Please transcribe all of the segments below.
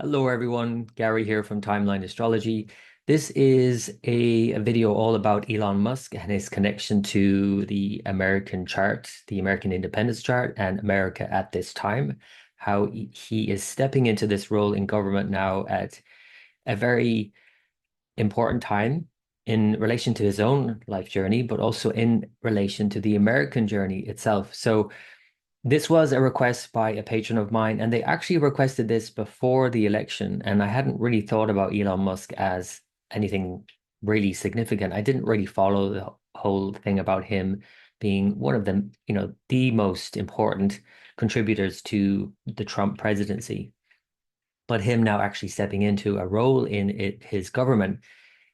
Hello everyone, Gary here from Timeline Astrology. This is a video all about Elon Musk and his connection to the American chart, the American independence chart, and America at this time. How he is stepping into this role in government now at a very important time in relation to his own life journey, but also in relation to the American journey itself. So this was a request by a patron of mine, and they actually requested this before the election. And I hadn't really thought about Elon Musk as anything really significant. I didn't really follow the whole thing about him being one of the, the most important contributors to the Trump presidency. But him now actually stepping into a role in his government,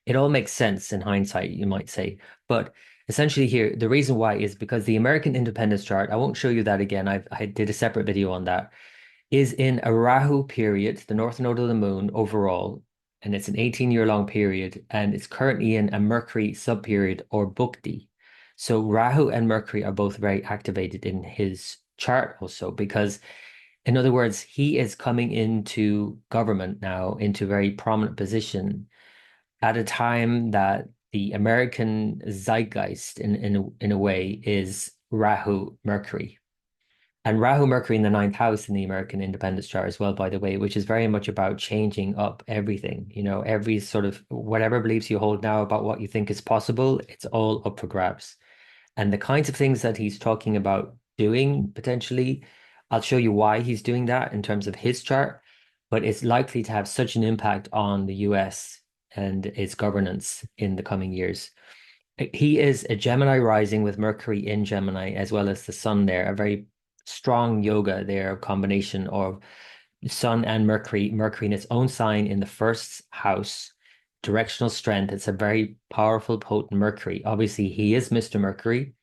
it all makes sense in hindsight, you might say. But essentially here, the reason why is because the American independence chart, I won't show you that again. I did a separate video on that, is in a Rahu period, the north node of the moon overall, and it's an 18-year long period, and it's currently in a Mercury subperiod or Bhukti. So Rahu and Mercury are both very activated in his chart also because in other words, he is coming into government now into a very prominent position at a time that the American zeitgeist in a way is Rahu Mercury. And Rahu Mercury in the ninth house in the American independence chart as well, by the way, which is very much about changing up everything. Every sort of whatever beliefs you hold now about what you think is possible, it's all up for grabs. And the kinds of things that he's talking about doing potentially, I'll show you why he's doing that in terms of his chart, but it's likely to have such an impact on the US and its governance in the coming years. He is a Gemini rising with Mercury in Gemini, as well as the Sun there, a very strong yoga there, a combination of Sun and Mercury, Mercury in its own sign in the first house, directional strength. It's a very powerful, potent Mercury. Obviously, he is Mr. Mercury.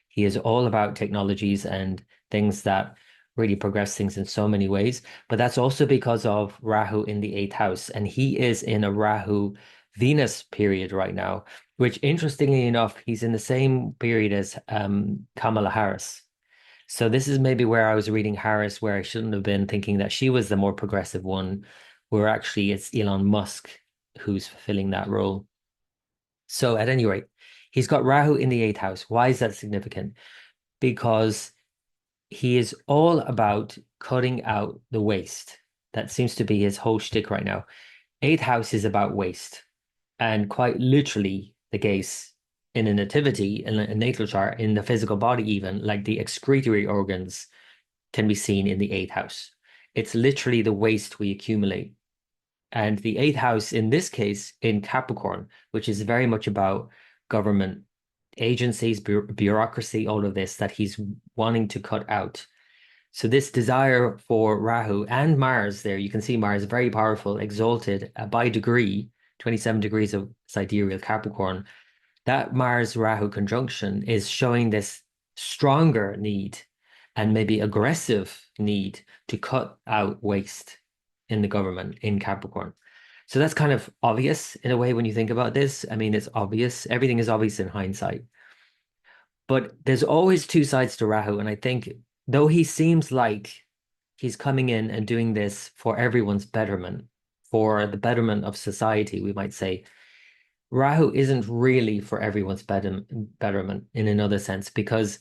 He is all about technologies and things that really progress things in so many ways. But that's also because of Rahu in the eighth house. And he is in a Rahu Venus period right now, which interestingly enough, he's in the same period as Kamala Harris. So this is maybe where I was reading Harris, where I shouldn't have been thinking that she was the more progressive one, where actually it's Elon Musk who's fulfilling that role. So at any rate, he's got Rahu in the eighth house. Why is that significant? Because he is all about cutting out the waste. That seems to be his whole shtick right now. Eighth house is about waste, and quite literally the case in a nativity, in a natal chart, in the physical body, even like the excretory organs can be seen in the eighth house. It's literally the waste we accumulate. And the eighth house, in this case, in Capricorn, which is very much about government agencies, bureaucracy, all of this that he's wanting to cut out. So this desire for Rahu and Mars there, you can see Mars very powerful, exalted by degree, 27 degrees of sidereal Capricorn. That Mars Rahu conjunction is showing this stronger need and maybe aggressive need to cut out waste in the government in Capricorn. So that's kind of obvious in a way when you think about this. I mean, it's obvious. Everything is obvious in hindsight. But there's always two sides to Rahu. And I think though he seems like he's coming in and doing this for everyone's betterment, for the betterment of society, we might say, Rahu isn't really for everyone's betterment in another sense, because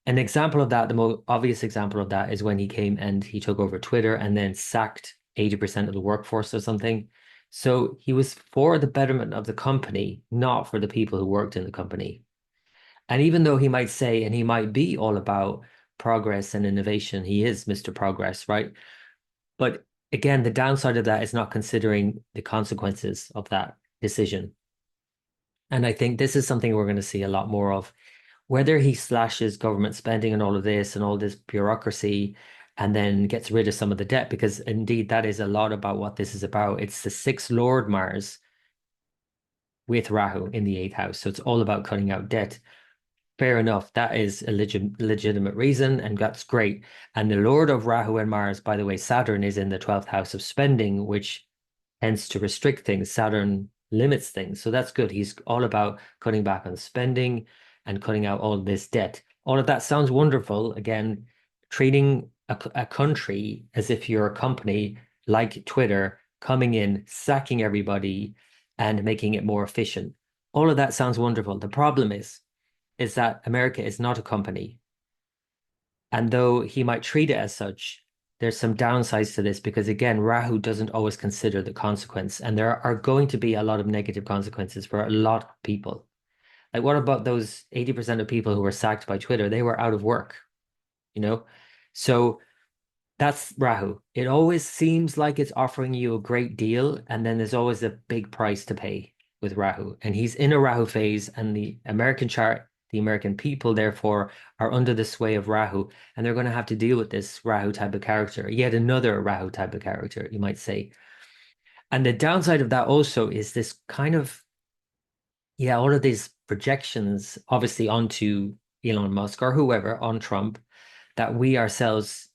an example of that, the most obvious example of that is when he came and he took over Twitter and then sacked 80% of the workforce or something. So he was for the betterment of the company, not for the people who worked in the company. And even though he might say, and he might be all about progress and innovation, he is Mr. Progress, right? But again, the downside of that is not considering the consequences of that decision. And I think this is something we're going to see a lot more of. Whether he slashes government spending and all of this and all this bureaucracy and then gets rid of some of the debt, because indeed that is a lot about what this is about. It's the sixth Lord Mars with Rahu in the eighth house. So it's all about cutting out debt. Fair enough. That is a legitimate reason, and that's great. And the Lord of Rahu and Mars, by the way, Saturn is in the 12th house of spending, which tends to restrict things. Saturn limits things. So that's good. He's all about cutting back on spending and cutting out all this debt. All of that sounds wonderful. Again, treating a country as if you're a company like Twitter coming in, sacking everybody, and making it more efficient. All of that sounds wonderful. The problem is that America is not a company. And though he might treat it as such, there's some downsides to this because, again, Rahu doesn't always consider the consequence. And there are going to be a lot of negative consequences for a lot of people. Like, what about those 80% of people who were sacked by Twitter? They were out of work, you know? So that's Rahu. It always seems like it's offering you a great deal, and then there's always a big price to pay with Rahu. And he's in a Rahu phase, and the American chart, the American people, therefore, are under the sway of Rahu, and they're going to have to deal with this Rahu type of character, yet another Rahu type of character, you might say. And the downside of that also is this kind of, yeah, all of these projections, obviously, onto Elon Musk or whoever, on Trump, that we ourselves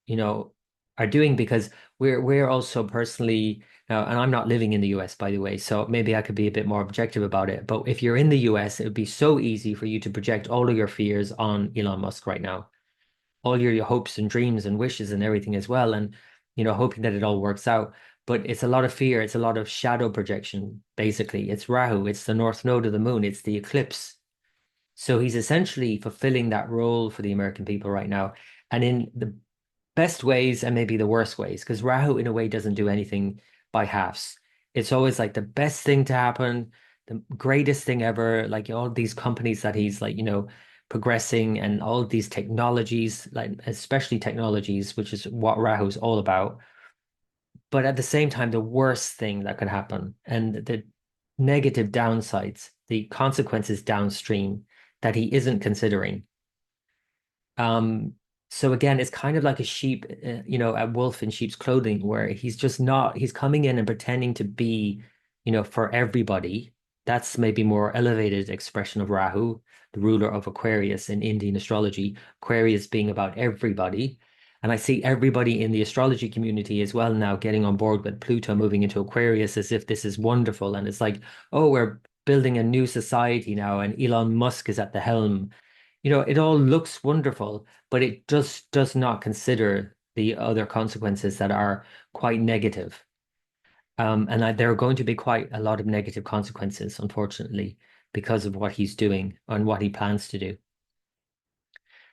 you know, are doing because we're also personally now, and I'm not living in the US, by the way, so maybe I could be a bit more objective about it. But if you're in the US, it would be so easy for you to project all of your fears on Elon Musk right now, all your hopes and dreams and wishes and everything as well, and hoping that it all works out. But it's a lot of fear, it's a lot of shadow projection, basically. It's Rahu, it's the north node of the moon, it's the eclipse. So he's essentially fulfilling that role for the American people right now. And in the best ways and maybe the worst ways, because Rahu in a way doesn't do anything by halves. It's always like the best thing to happen, the greatest thing ever, like all these companies that he's like, progressing and all these technologies, like especially technologies, which is what Rahu's all about. But at the same time, the worst thing that could happen and the negative downsides, the consequences downstream that he isn't considering. Um, so again, it's kind of like a sheep, a wolf in sheep's clothing, where he's just not, he's coming in and pretending to be, for everybody. That's maybe more elevated expression of Rahu, the ruler of Aquarius in Indian astrology, Aquarius being about everybody. And I see everybody in the astrology community as well now getting on board with Pluto moving into Aquarius as if this is wonderful. And it's like, oh, we're building a new society now, and Elon Musk is at the helm. It all looks wonderful, but it just does not consider the other consequences that are quite negative. There are going to be quite a lot of negative consequences, unfortunately, because of what he's doing and what he plans to do.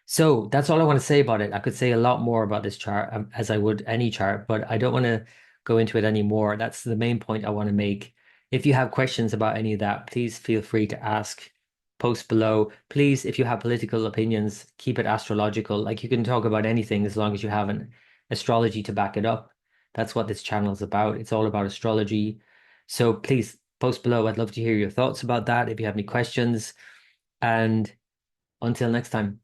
So that's all I want to say about it. I could say a lot more about this chart, as I would any chart, but I don't want to go into it anymore. That's the main point I want to make. If you have questions about any of that, please feel free to ask. Post below. Please, if you have political opinions, keep it astrological. Like you can talk about anything as long as you have an astrology to back it up. That's what this channel is about. It's all about astrology. So please post below. I'd love to hear your thoughts about that if you have any questions. And until next time.